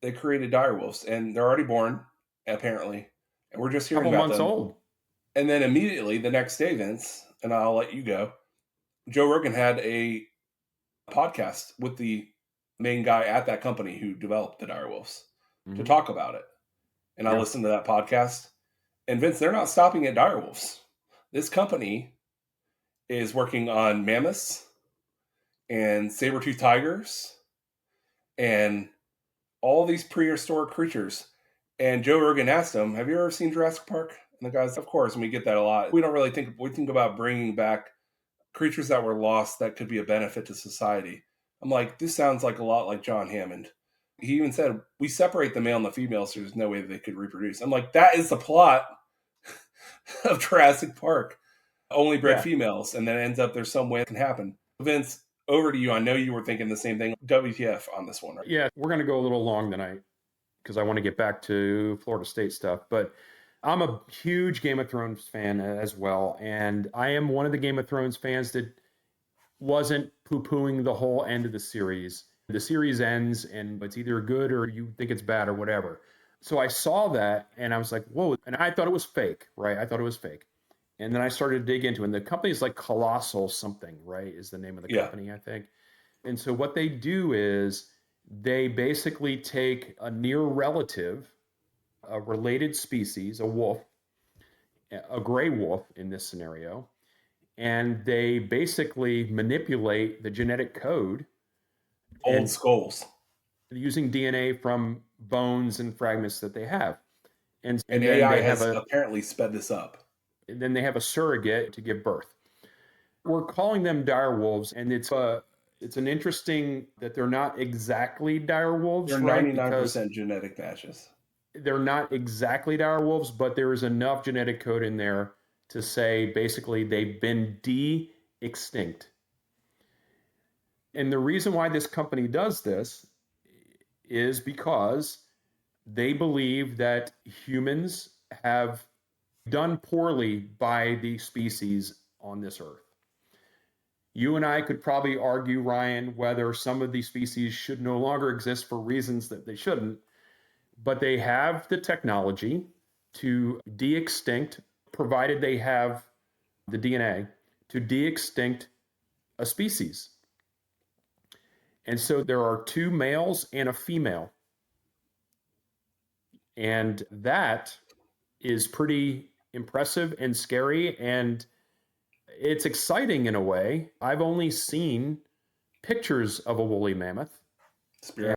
they created direwolves, and they're already born, apparently, and we're just hearing Couple about months them. old. And then immediately the next day, Vince, and I'll let you go. Joe Rogan had a podcast with the main guy at that company who developed the direwolves to Hmm. talk about it. And I Yeah. listened to that podcast. And Vince, they're not stopping at direwolves. This company is working on mammoths and saber-toothed tigers and all these prehistoric creatures. And Joe Rogan asked him, "Have you ever seen Jurassic Park?" And the guy's, "Of course." And we get that a lot. We don't really think about bringing back creatures that were lost that could be a benefit to society. I'm like, this sounds like a lot like John Hammond. He even said, we separate the male and the female, so there's no way they could reproduce. I'm like, that is the plot of Jurassic Park. Only bred Yeah. females, and then it ends up there's some way it can happen. Vince, over to you. I know you were thinking the same thing. WTF on this one, right? Yeah. We're going to go a little long tonight because I want to get back to Florida State stuff. But I'm a huge Game of Thrones fan as well. And I am one of the Game of Thrones fans that wasn't poo-pooing the whole end of the series. The series ends and it's either good or you think it's bad or whatever. So I saw that and I was like, whoa. And I thought it was fake, right? I thought it was fake. And then I started to dig into it. And the company is like Colossal something, right? Is the name of the Yeah. company, I think. And so what they do is they basically take a near relative, a related species, a wolf, a gray wolf in this scenario, and they basically manipulate the genetic code Old and skulls. using DNA from bones and fragments that they have. And And then AI they have has a apparently sped this up. surrogate to give birth. We're calling them dire wolves, and it's an interesting that they're not exactly dire They're wolves, right? Because 99% genetic matches. they're not exactly dire wolves, but there is enough genetic code in there to say basically they've been de-extinct. And the reason why this company does this is because they believe that humans have done poorly by the species on this earth. You and I could probably argue, Ryan, whether some of these species should no longer exist for reasons that they shouldn't, but they have the technology to de-extinct, provided they have the DNA, to de-extinct a species. And so there are two males and a female. And that is pretty impressive and scary. And it's exciting in a way. I've only seen pictures of a woolly mammoth. Spirit